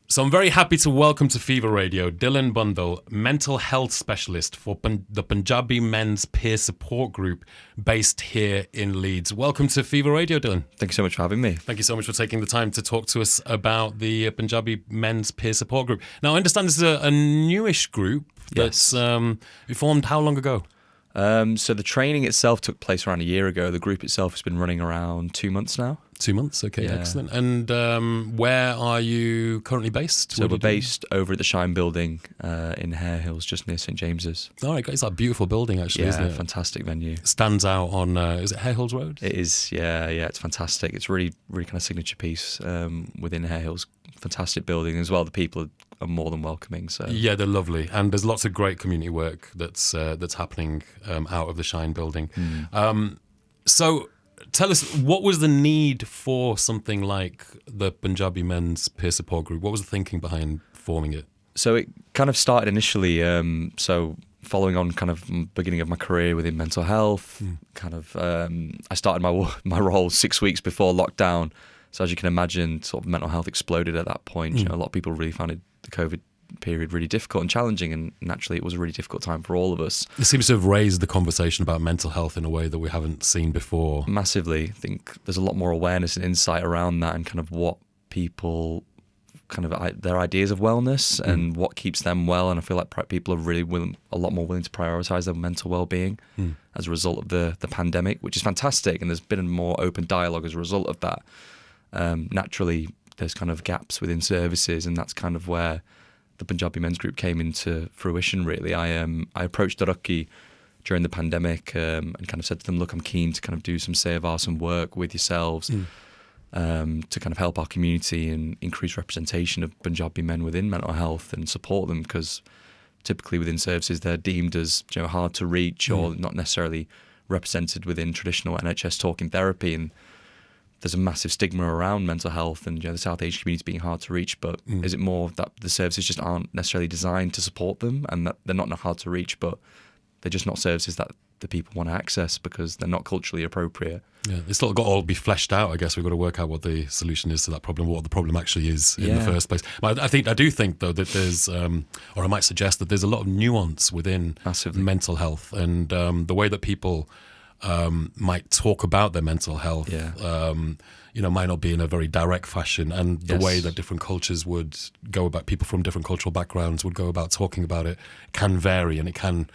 So I'm very happy to welcome to Fever Radio Dylan Bhandal, mental health specialist for the Panjabi Men's Peer Support Group based here in Leeds. Welcome to Fever Radio, Dylan. Thank you so much for having me. Thank you so much for taking the time to talk to us about the Panjabi Men's Peer Support Group. Now, I understand this is a newish group that's formed how long ago? So the training itself took place around a year ago. The group itself has been running around 2 months now. 2 months, okay, excellent. And where are you currently based? So we're based over at the Shine building in Hare Hills, just near St James's. All right, great. It's that beautiful building, actually, isn't it? Fantastic venue. Stands out on, is it Hare Hills Road? It is, yeah, it's fantastic. It's really kind of signature piece within Hare Hills. Fantastic building as well. The people are more than welcoming. So yeah, they're lovely, and there's lots of great community work that's happening out of the Shine building. So tell us, what was the need for something like the Panjabi Men's Peer Support Group? What was the thinking behind forming it? So it kind of started initially, following on kind of beginning of my career within mental health, I started my role 6 weeks before lockdown. So as you can imagine, sort of mental health exploded at that point. You know, a lot of people really found the COVID period really difficult and challenging, and naturally it was a really difficult time for all of us. It seems to have raised the conversation about mental health in a way that we haven't seen before. Massively. I think there's a lot more awareness and insight around that and kind of what people, their ideas of wellness and what keeps them well. And I feel like people are really a lot more willing to prioritise their mental well-being as a result of the pandemic, which is fantastic. And there's been a more open dialogue as a result of that. Naturally, there's kind of gaps within services, and that's kind of where the Panjabi Men's Group came into fruition, really. I approached Daraki during the pandemic and kind of said to them, look, I'm keen to kind of do some seva, some work with yourselves to kind of help our community and increase representation of Panjabi men within mental health and support them, because typically within services they're deemed as hard to reach or not necessarily represented within traditional NHS talking therapy, and there's a massive stigma around mental health and the South Asian community being hard to reach, but is it more that the services just aren't necessarily designed to support them and that they're not hard to reach, but they're just not services that the people want to access because they're not culturally appropriate? Yeah, it's not got to all be fleshed out. I guess we've got to work out what the solution is to that problem, what the problem actually is in the first place. But I do think though that there's, or I might suggest that there's a lot of nuance within mental health and the way that people might talk about their mental health, might not be in a very direct fashion, and the way that different cultures would go about, people from different cultural backgrounds would go about talking about it can vary, and it can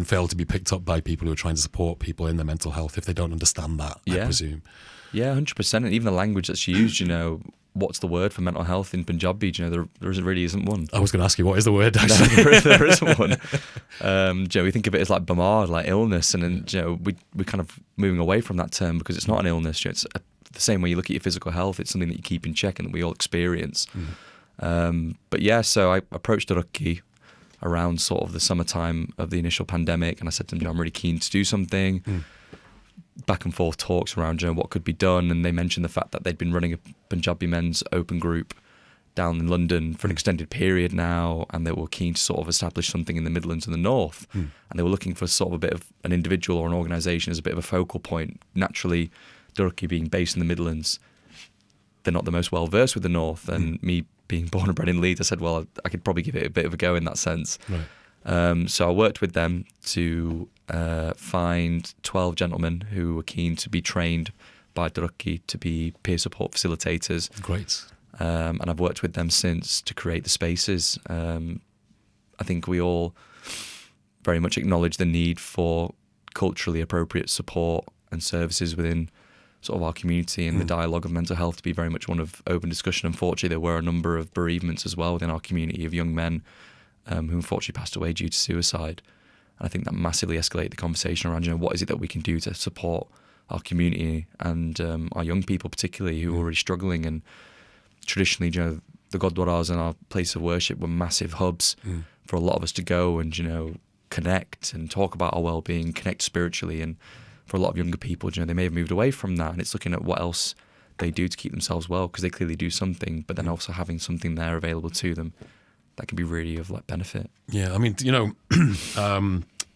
fail to be picked up by people who are trying to support people in their mental health if they don't understand that, I presume. Yeah, 100%. And even the language that's used, what's the word for mental health in Punjabi? There really isn't one. I was going to ask you, what is the word, actually? No, there isn't one. We think of it as like bamar, like illness, and then we're kind of moving away from that term because it's not an illness. It's the same way you look at your physical health. It's something that you keep in check and that we all experience. So I approached Daraki around sort of the summertime of the initial pandemic, and I said to them, I'm really keen to do something. Back and forth talks around what could be done, and they mentioned the fact that they'd been running a Panjabi men's open group down in London for an extended period now, and they were keen to sort of establish something in the Midlands and the North, and they were looking for sort of a bit of an individual or an organisation as a bit of a focal point. Naturally, Daraki being based in the Midlands, they're not the most well versed with the North, and me being born and bred in Leeds, I said, well, I could probably give it a bit of a go in that sense. So I worked with them to find 12 gentlemen who were keen to be trained by Daraki to be peer support facilitators. Great. And I've worked with them since to create the spaces. I think we all very much acknowledge the need for culturally appropriate support and services within sort of our community, and the dialogue of mental health to be very much one of open discussion. Unfortunately, there were a number of bereavements as well within our community of young men who unfortunately passed away due to suicide. And I think that massively escalated the conversation around, what is it that we can do to support our community and our young people particularly who are already struggling. And traditionally, the Gurdwaras and our place of worship were massive hubs for a lot of us to go and, connect and talk about our well-being, connect spiritually. And for a lot of younger people, they may have moved away from that, and it's looking at what else they do to keep themselves well, because they clearly do something, but then also having something there available to them that can be really of benefit. Yeah, I mean,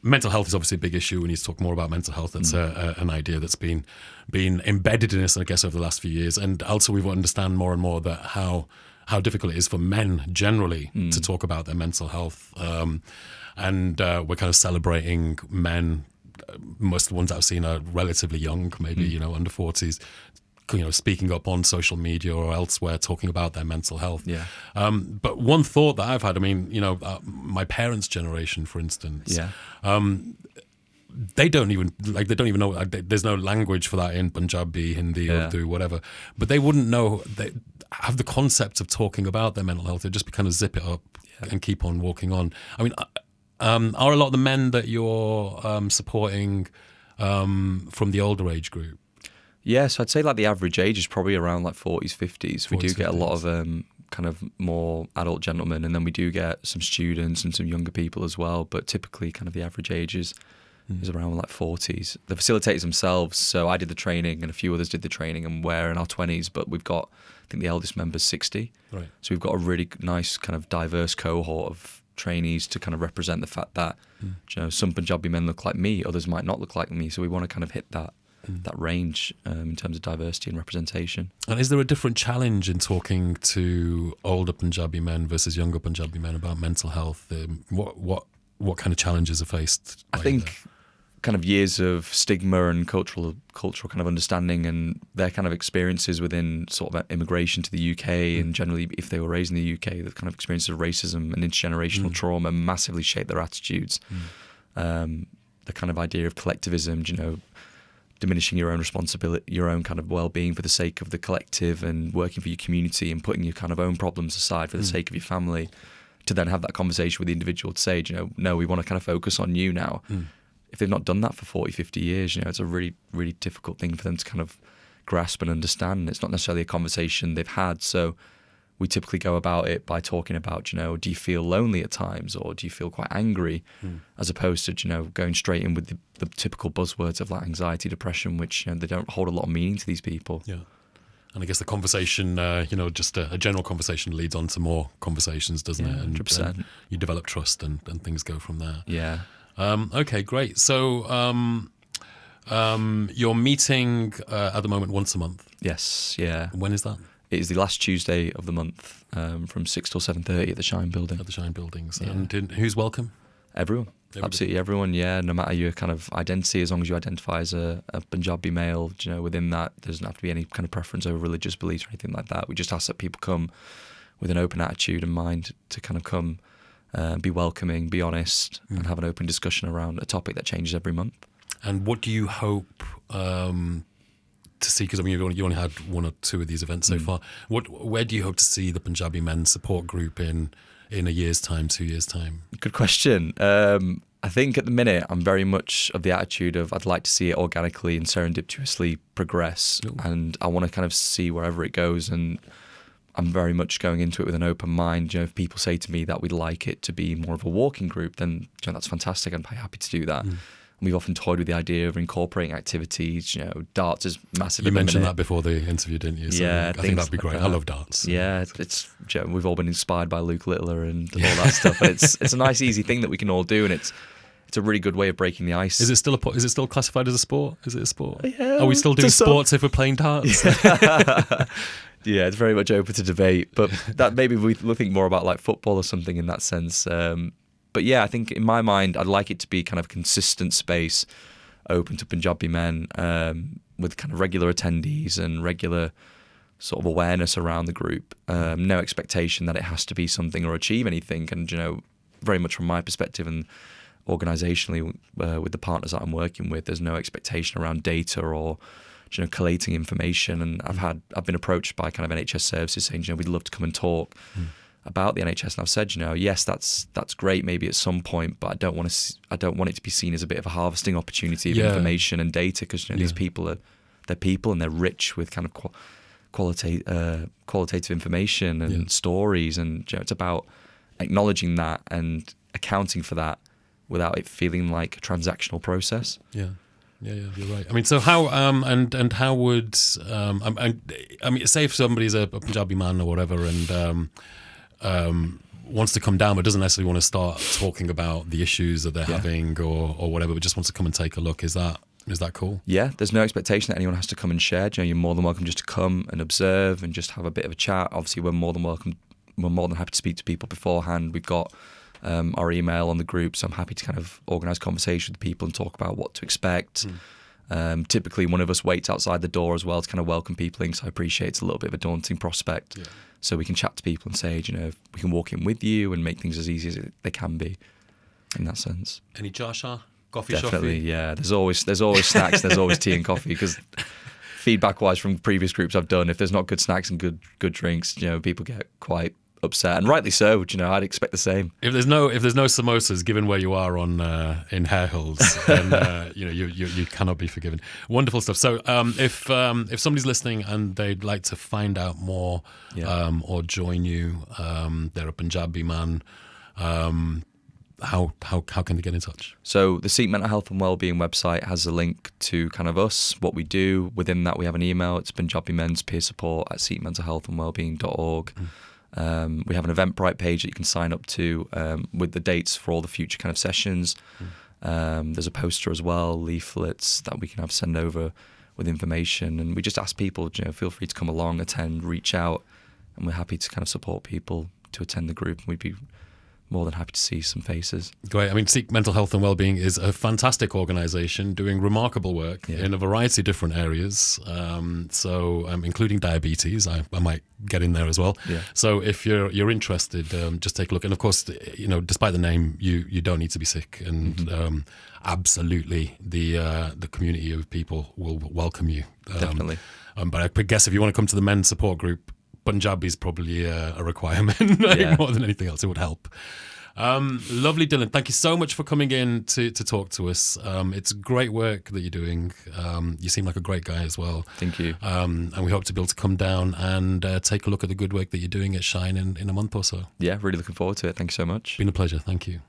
mental health is obviously a big issue. We need to talk more about mental health. That's an idea that's been embedded in us, I guess, over the last few years. And also we understand more and more that how how difficult it is for men generally to talk about their mental health. And we're kind of celebrating men. Most of the ones that I've seen are relatively young, maybe, under 40s, speaking up on social media or elsewhere, talking about their mental health. Yeah. But one thought that I've had, my parents' generation, for instance, they don't even know, there's no language for that in Panjabi, Hindi, Urdu, whatever. But they wouldn't know, they have the concept of talking about their mental health. They'd just kind of zip it up and keep on walking on. I mean, are a lot of the men that you're supporting from the older age group? Yeah, so I'd say like the average age is probably around like 40s, 50s. We do get a lot of kind of more adult gentlemen, and then we do get some students and some younger people as well. But typically kind of the average age is around like 40s. The facilitators themselves, so I did the training and a few others did the training, and we're in our 20s, but we've got, I think the eldest member's 60. Right. So we've got a really nice kind of diverse cohort of trainees to kind of represent the fact that some Punjabi men look like me, others might not look like me. So we want to kind of hit that range in terms of diversity and representation. And is there a different challenge in talking to older Punjabi men versus younger Punjabi men about mental health? What kind of challenges are faced? I think kind of years of stigma and cultural kind of understanding and their kind of experiences within sort of immigration to the UK and generally if they were raised in the UK, the kind of experiences of racism and intergenerational trauma massively shape their attitudes. The kind of idea of collectivism, diminishing your own responsibility, your own kind of well-being for the sake of the collective and working for your community and putting your kind of own problems aside for the sake of your family, to then have that conversation with the individual to say, no, we want to kind of focus on you now. If they've not done that for 40, 50 years, it's a really, really difficult thing for them to kind of grasp and understand. It's not necessarily a conversation they've had. So we typically go about it by talking about, do you feel lonely at times or do you feel quite angry, as opposed to, going straight in with the typical buzzwords of like anxiety, depression, which, they don't hold a lot of meaning to these people. Yeah. And I guess the conversation, just a general conversation leads on to more conversations, doesn't it? And 100%. You develop trust and things go from there. Yeah. Okay, great. So you're meeting at the moment once a month? Yes, yeah. When is that? It is the last Tuesday of the month from 6 till 7:30 at the Shine Building. At the Shine Buildings. Yeah. And who's welcome? Everyone. Absolutely everyone, yeah. No matter your kind of identity, as long as you identify as a Punjabi male, within that, there doesn't have to be any kind of preference over religious beliefs or anything like that. We just ask that people come with an open attitude and mind to kind of come, be welcoming, be honest, and have an open discussion around a topic that changes every month. And what do you hope to see? Because you only had one or two of these events so far. Where do you hope to see the Panjabi Men support group in a year's time, 2 years' time? Good question. I think at the minute I'm very much of the attitude of I'd like to see it organically and serendipitously progress. Ooh. And I want to kind of see wherever it goes, and I'm very much going into it with an open mind. If people say to me that we'd like it to be more of a walking group, then that's fantastic. I'm quite happy to do that. We've often toyed with the idea of incorporating activities. Darts is massive. You mentioned that before the interview, didn't you? So yeah, I think that'd be great. I love darts. Yeah, it's we've all been inspired by Luke Littler and all that stuff. And it's a nice, easy thing that we can all do, and it's a really good way of breaking the ice. Is it still classified as a sport? Is it a sport? Yeah, are we still doing sports if we're playing darts? Yeah, it's very much open to debate. But that maybe we think more about like football or something in that sense. But yeah, I think in my mind, I'd like it to be kind of a consistent space, open to Punjabi men, with kind of regular attendees and regular sort of awareness around the group. No expectation that it has to be something or achieve anything. And, very much from my perspective and organisationally with the partners that I'm working with, there's no expectation around data or, collating information. And I've been approached by kind of NHS services saying, we'd love to come and talk about the NHS, and I've said, yes, that's great, maybe at some point, but I don't want it to be seen as a bit of a harvesting opportunity of information and data, because these people they're people and they're rich with kind of qualitative information and stories, and it's about acknowledging that and accounting for that without it feeling like a transactional process. Yeah, you're right. I mean, so how and how would I mean, say if somebody's a Punjabi man or whatever and wants to come down but doesn't necessarily want to start talking about the issues that they're having or whatever, but just wants to come and take a look, is that cool? Yeah, there's no expectation that anyone has to come and share. You're more than welcome just to come and observe and just have a bit of a chat. Obviously, we're more than welcome we're more than happy to speak to people beforehand. We've got our email on the group, so I'm happy to kind of organise conversation with people and talk about what to expect. Typically, one of us waits outside the door as well to kind of welcome people in, so I appreciate it's a little bit of a daunting prospect. Yeah. So we can chat to people and say, you know, we can walk in with you and make things as easy as they can be in that sense. Any char-shar? Coffee, definitely, shoffy? Yeah. There's always snacks. There's always tea and coffee, because feedback-wise from previous groups I've done, if there's not good snacks and good drinks, you know, people get quite upset, and rightly so. You know, I'd expect the same. If there's no samosas, given where you are on in Hare Hills, then you know you cannot be forgiven. Wonderful stuff. So if somebody's listening and they'd like to find out more or join you, they're a Panjabi man. How can they get in touch? So the Sikh Mental Health and Wellbeing website has a link to kind of us, what we do. Within that, we have an email. It's Panjabi Men's Peer Support at sikhmentalhealthandwellbeing.org. We have an Eventbrite page that you can sign up to with the dates for all the future kind of sessions. There's a poster as well, leaflets that we can have send over with information. And we just ask people, you know, feel free to come along, attend, reach out. And we're happy to kind of support people to attend the group. And we'd be more than happy to see some faces. Great. I mean, Sikh Mental Health and Wellbeing is a fantastic organisation doing remarkable work in a variety of different areas. Including diabetes, I might get in there as well. Yeah. So if you're interested, just take a look. And of course, you know, despite the name, you don't need to be Sikh, and absolutely the community of people will welcome you. Definitely. But I guess if you want to come to the men's support group, Punjabi is probably a requirement. More than anything else, it would help. Lovely, Dylan. Thank you so much for coming in to talk to us. It's great work that you're doing. You seem like a great guy as well. Thank you. And we hope to be able to come down and take a look at the good work that you're doing at Shine in a month or so. Yeah, really looking forward to it. Thank you so much. Been a pleasure. Thank you.